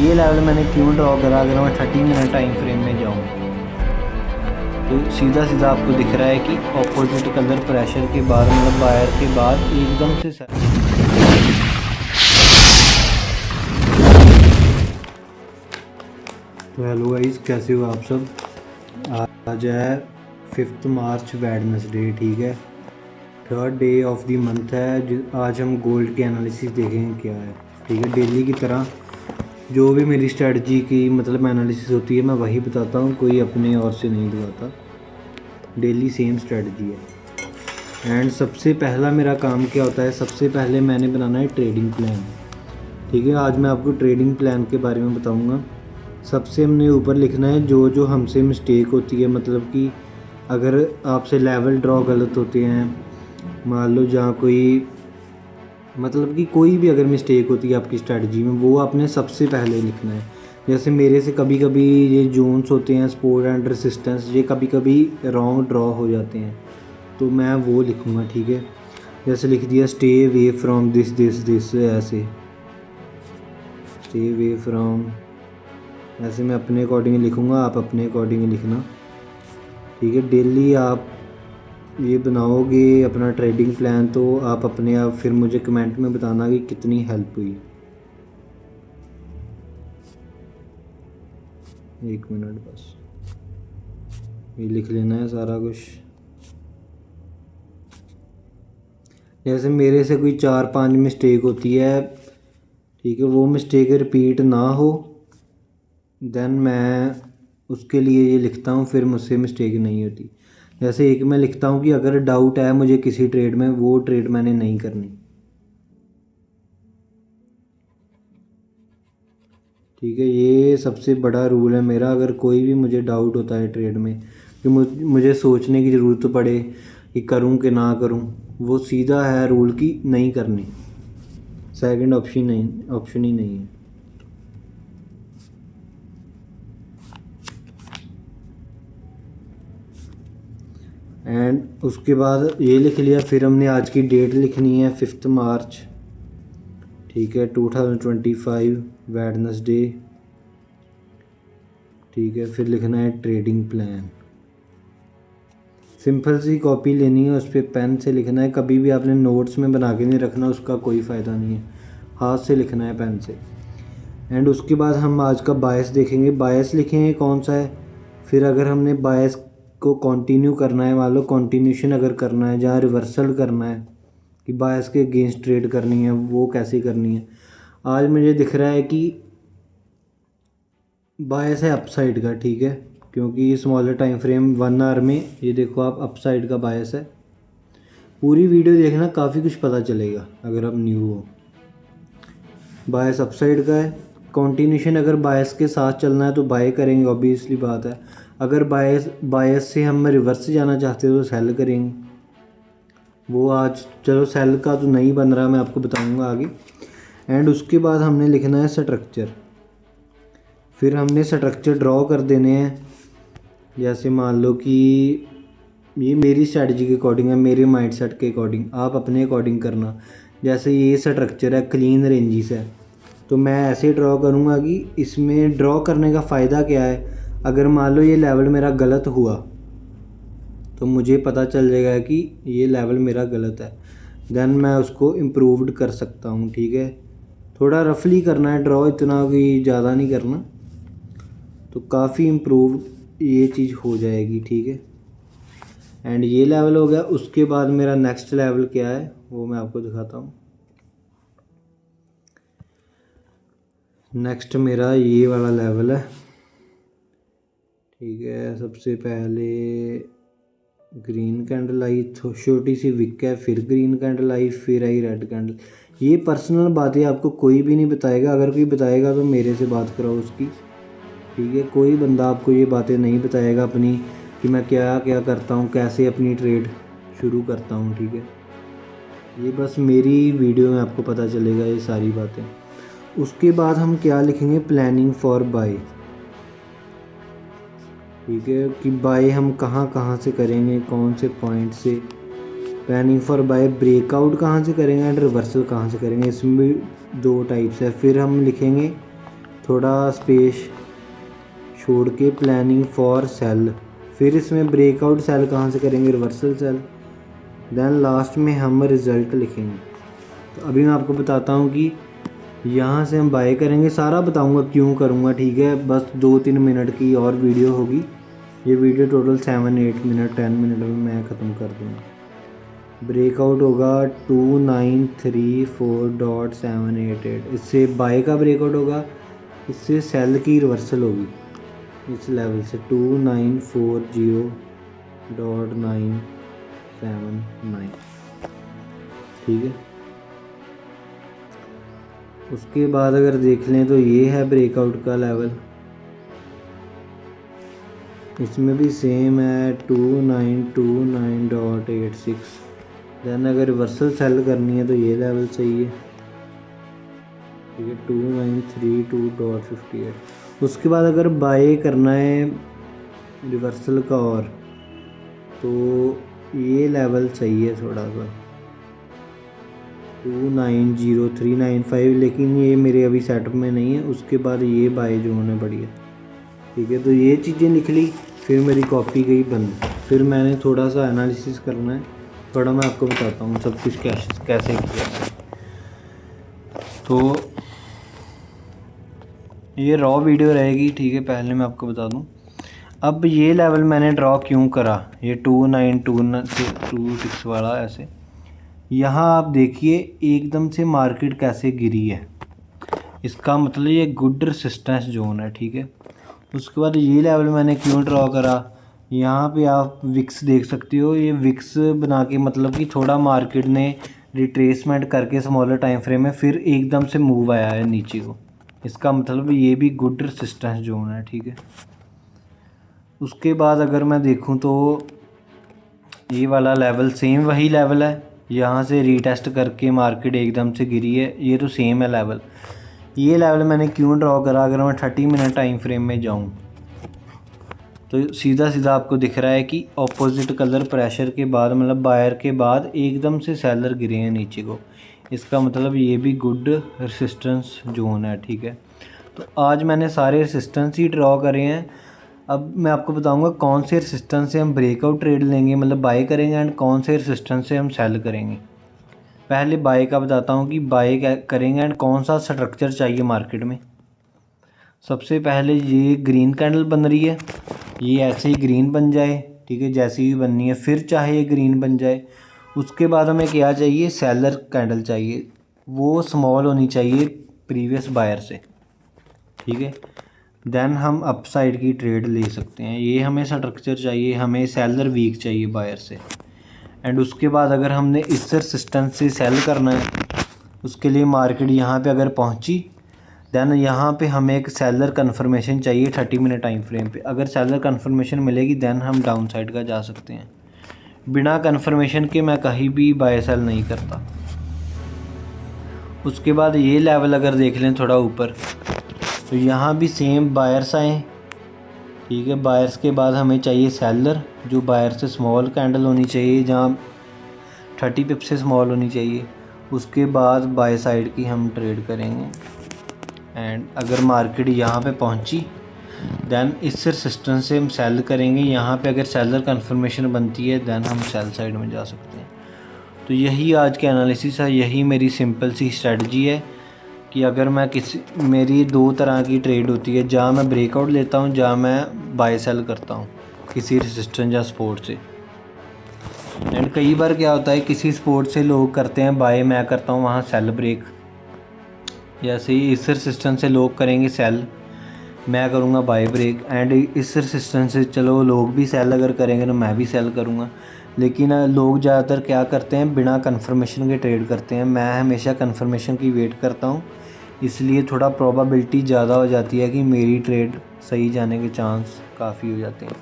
ये लेवल मैंने क्यों ड्रॉ करा, अगर मैं 30 मिनट टाइम फ्रेम में जाऊँ तो सीधा सीधा आपको दिख रहा है कि ऑपोजिट कलर प्रेशर के बाद, मतलब वायर के बाद एकदम से तो हेलो गाइस, कैसे हो आप सब। आज है 5 मार्च वेडनेसडे, ठीक है, 3rd day of the month है। आज हम गोल्ड के एनालिसिस देखेंगे क्या है, ठीक है। डेली की तरह जो भी मेरी स्ट्रेटजी की मतलब एनालिसिस होती है मैं वही बताता हूँ, कोई अपने और से नहीं बताता। डेली सेम स्ट्रेटजी है। एंड सबसे पहला मेरा काम क्या होता है, सबसे पहले मैंने बनाना है ट्रेडिंग प्लान, ठीक है। आज मैं आपको ट्रेडिंग प्लान के बारे में बताऊँगा। सबसे हमने ऊपर लिखना है जो जो हमसे मिस्टेक होती है, मतलब कि अगर आपसे लेवल ड्रॉ गलत होते हैं, मान लो जहाँ कोई मतलब कि कोई भी अगर मिस्टेक होती है आपकी स्ट्रेटजी में, वो आपने सबसे पहले लिखना है। जैसे मेरे से कभी कभी ये जोन्स होते हैं, सपोर्ट एंड रेसिस्टेंस, ये कभी कभी रॉन्ग ड्रॉ हो जाते हैं, तो मैं वो लिखूँगा, ठीक है। जैसे लिख दिया stay away from this this this, ऐसे स्टे अवे फ्रॉम, ऐसे मैं अपने अकॉर्डिंग लिखूँगा, आप अपने अकॉर्डिंग लिखना, ठीक है। डेली आप ये बनाओगे अपना ट्रेडिंग प्लान तो आप अपने आप फिर मुझे कमेंट में बताना कि कितनी हेल्प हुई। 1 मिनट बस, ये लिख लेना है सारा कुछ। जैसे मेरे से कोई 4-5 मिस्टेक होती है, ठीक है, वो मिस्टेक रिपीट ना हो, देन मैं उसके लिए ये लिखता हूँ, फिर मुझसे मिस्टेक नहीं होती। जैसे एक मैं लिखता हूँ कि अगर डाउट है मुझे किसी ट्रेड में, वो ट्रेड मैंने नहीं करनी, ठीक है। ये सबसे बड़ा रूल है मेरा। अगर कोई भी मुझे डाउट होता है ट्रेड में कि मुझे सोचने की ज़रूरत पड़े कि करूं कि ना करूं, वो सीधा है रूल की नहीं करनी, सेकंड ऑप्शन ही नहीं है। एंड उसके बाद ये लिख लिया, फिर हमने आज की डेट लिखनी है 5 मार्च, ठीक है, 2025 वेडनेसडे, ठीक है। फिर लिखना है ट्रेडिंग प्लान, सिंपल सी कॉपी लेनी है, उस पर पेन से लिखना है। कभी भी आपने नोट्स में बना के नहीं रखना, उसका कोई फ़ायदा नहीं है, हाथ से लिखना है पेन से। एंड उसके बाद हम आज का बायस देखेंगे, बायस लिखेंगे कौन सा है। फिर अगर हमने बायस को कंटिन्यू करना है, मान लो कंटिन्यूशन अगर करना है, जहाँ रिवर्सल करना है कि बायस के अगेंस्ट ट्रेड करनी है, वो कैसे करनी है। आज मुझे दिख रहा है कि बायस है अपसाइड का, ठीक है, क्योंकि स्मॉलर टाइम फ्रेम 1 आवर में ये देखो आप अपसाइड का बायस है। पूरी वीडियो देखना, काफ़ी कुछ पता चलेगा अगर आप न्यू हो। बायस अपसाइड का है, कंटिन्यूशन अगर बायस के साथ चलना है तो बाय करेंगे, ऑब्वियसली बात है। अगर बायस से हम रिवर्स जाना चाहते हो तो सेल करेंगे। वो आज चलो सेल का तो नहीं बन रहा, मैं आपको बताऊंगा आगे। एंड उसके बाद हमने लिखना है स्ट्रक्चर, फिर हमने स्ट्रक्चर ड्रॉ कर देने हैं। जैसे मान लो कि ये मेरी स्ट्रेटजी के अकॉर्डिंग है, मेरे माइंडसेट के अकॉर्डिंग, आप अपने अकॉर्डिंग करना। जैसे ये स्ट्रक्चर है, क्लीन रेंजेस है, तो मैं ऐसे ड्रॉ करूँगा कि इसमें ड्रॉ करने का फ़ायदा क्या है। अगर मान लो ये लेवल मेरा गलत हुआ तो मुझे पता चल जाएगा कि ये लेवल मेरा गलत है, देन मैं उसको इम्प्रूव्ड कर सकता हूँ, ठीक है। थोड़ा रफली करना है ड्रॉ, इतना कि ज़्यादा नहीं करना, तो काफ़ी इम्प्रूव्ड ये चीज़ हो जाएगी, ठीक है। एंड ये लेवल हो गया। उसके बाद मेरा नेक्स्ट लेवल क्या है वो मैं आपको दिखाता हूँ। नेक्स्ट मेरा ये वाला लेवल है, ठीक है। सबसे पहले ग्रीन कैंडल आई, छोटी सी विक है, फिर ग्रीन कैंडल आई, फिर आई रेड कैंडल। ये पर्सनल बातें आपको कोई भी नहीं बताएगा, अगर कोई बताएगा तो मेरे से बात कराओ उसकी, ठीक है। कोई बंदा आपको ये बातें नहीं बताएगा अपनी कि मैं क्या क्या करता हूँ, कैसे अपनी ट्रेड शुरू करता हूँ, ठीक है। ये बस मेरी वीडियो में आपको पता चलेगा ये सारी बातें। उसके बाद हम क्या लिखेंगे, प्लानिंग फॉर बाय, ठीक है, कि बाय हम कहाँ कहाँ से करेंगे, कौन से पॉइंट से। प्लानिंग फॉर बाय ब्रेकआउट कहाँ से करेंगे एंड रिवर्सल कहाँ से करेंगे, इसमें भी 2 टाइप्स है। फिर हम लिखेंगे थोड़ा स्पेस छोड़ के प्लानिंग फॉर सेल, फिर इसमें ब्रेकआउट सेल कहाँ से करेंगे, रिवर्सल सेल, देन लास्ट में हम रिज़ल्ट लिखेंगे। तो अभी मैं आपको बताता हूँ कि यहाँ से हम बाय करेंगे, सारा बताऊँगा क्यों करूँगा, ठीक है। बस 2-3 मिनट की और वीडियो होगी, ये वीडियो टोटल 7-8 मिनट 10 मिनट में मैं ख़त्म कर दूँगा। ब्रेकआउट होगा 2934.788, इससे बाय का ब्रेकआउट होगा, इससे सेल की रिवर्सल होगी इस लेवल से 2940.979, ठीक है। उसके बाद अगर देख लें तो ये है ब्रेकआउट का लेवल, इसमें भी सेम है 2929.86। देन अगर रिवर्सल सेल करनी है तो ये लेवल सही है, ठीक है, 2932.58। उसके बाद अगर बाय करना है रिवर्सल का और, तो ये लेवल सही है थोड़ा सा 290395, लेकिन ये मेरे अभी सेटअप में नहीं है। उसके बाद ये बाय जो होने पड़ी है, ठीक है। तो ये चीज़ें लिख ली, फिर मेरी कॉपी गई बंद, फिर मैंने थोड़ा सा एनालिसिस करना है, थोड़ा मैं आपको बताता हूँ सब कुछ कैसे किया है। तो ये रॉ वीडियो रहेगी, ठीक है। पहले मैं आपको बता दूँ, अब ये लेवल मैंने ड्रॉ क्यों करा, ये 2926 वाला ऐसे, यहाँ आप देखिए एकदम से मार्केट कैसे गिरी है, इसका मतलब ये गुड रेसिस्टेंस जोन है, ठीक है। उसके बाद ये लेवल मैंने क्यों ड्रॉ करा, यहाँ पे आप विक्स देख सकते हो, ये विक्स बना के मतलब कि थोड़ा मार्केट ने रिट्रेसमेंट करके स्मॉलर टाइम फ्रेम में फिर एकदम से मूव आया है नीचे को, इसका मतलब ये भी गुड रेसिस्टेंस जोन है, ठीक है। उसके बाद अगर मैं देखूँ तो ये वाला लेवल सेम वही लेवल है, यहाँ से रीटेस्ट करके मार्केट एकदम से गिरी है, ये तो सेम है लेवल। ये लेवल मैंने क्यों ड्रॉ करा, अगर मैं 30 मिनट टाइम फ्रेम में जाऊँ तो सीधा सीधा आपको दिख रहा है कि ऑपोजिट कलर प्रेशर के बाद, मतलब बायर के बाद एकदम से सेलर गिरे हैं नीचे को, इसका मतलब ये भी गुड रेसिस्टेंस जोन है, ठीक है। तो आज मैंने सारे रेसिस्टेंस ही ड्रॉ करे हैं। अब मैं आपको बताऊंगा कौन से रेसिस्टेंस से हम ब्रेकआउट ट्रेड लेंगे, मतलब बाय करेंगे, एंड कौन से रेसिस्टेंस से हम सेल करेंगे। पहले बाय का बताता हूँ कि बाय करेंगे एंड कौन सा स्ट्रक्चर चाहिए मार्केट में। सबसे पहले ये ग्रीन कैंडल बन रही है, ये ऐसे ही ग्रीन बन जाए, ठीक है, जैसी भी बननी है, फिर चाहे ये ग्रीन बन जाए। उसके बाद हमें क्या चाहिए, सेलर कैंडल चाहिए, वो स्मॉल होनी चाहिए प्रीवियस बायर से, ठीक है। देन हम अपसाइड की ट्रेड ले सकते हैं, ये हमें स्ट्रक्चर चाहिए, हमें सेलर वीक चाहिए बायर से। एंड उसके बाद अगर हमने इस रेसिस्टेंस से सेल करना है, उसके लिए मार्केट यहाँ पे अगर पहुँची, देन यहाँ पे हमें एक सेलर कन्फर्मेशन चाहिए 30 मिनट टाइम फ्रेम पे। अगर सेलर कन्फर्मेशन मिलेगी देन हम डाउन साइड का जा सकते हैं, बिना कन्फर्मेशन के मैं कहीं भी बाय सेल नहीं करता। उसके बाद ये लेवल अगर देख लें थोड़ा ऊपर, तो यहाँ भी सेम बायर्स आए, ठीक है। बायर्स के बाद हमें चाहिए सेलर, जो बायर से स्मॉल कैंडल होनी चाहिए, जहाँ 30 पिप से स्मॉल होनी चाहिए। उसके बाद बाय साइड की हम ट्रेड करेंगे, एंड अगर मार्केट यहाँ पे पहुँची देन इस रेसिस्टेंस से हम सेल करेंगे। यहाँ पे अगर सेलर कन्फर्मेशन बनती है देन हम सेल साइड में जा सकते हैं। तो यही आज का एनालिसिस है, यही मेरी सिंपल सी स्ट्रेटजी है कि अगर मैं मेरी 2 तरह की ट्रेड होती है, जहाँ मैं ब्रेकआउट लेता हूँ, जहाँ मैं बाय सेल करता हूँ किसी रेसिस्टेंस या सपोर्ट से। एंड कई बार क्या होता है, किसी सपोर्ट से लोग करते हैं बाय, मैं करता हूँ वहाँ सेल ब्रेक, जैसे ही इस रेसिस्टेंस से लोग करेंगे सेल, मैं करूँगा बाय ब्रेक। एंड इस रेसिस्टेंस से चलो लोग भी सेल अगर करेंगे तो मैं भी सेल करूँगा। लेकिन लोग ज़्यादातर क्या करते हैं, बिना कन्फर्मेशन के ट्रेड करते हैं। मैं हमेशा कन्फर्मेशन की वेट करता हूँ, इसलिए थोड़ा प्रोबेबिलिटी ज़्यादा हो जाती है कि मेरी ट्रेड सही जाने के चांस काफ़ी हो जाते हैं।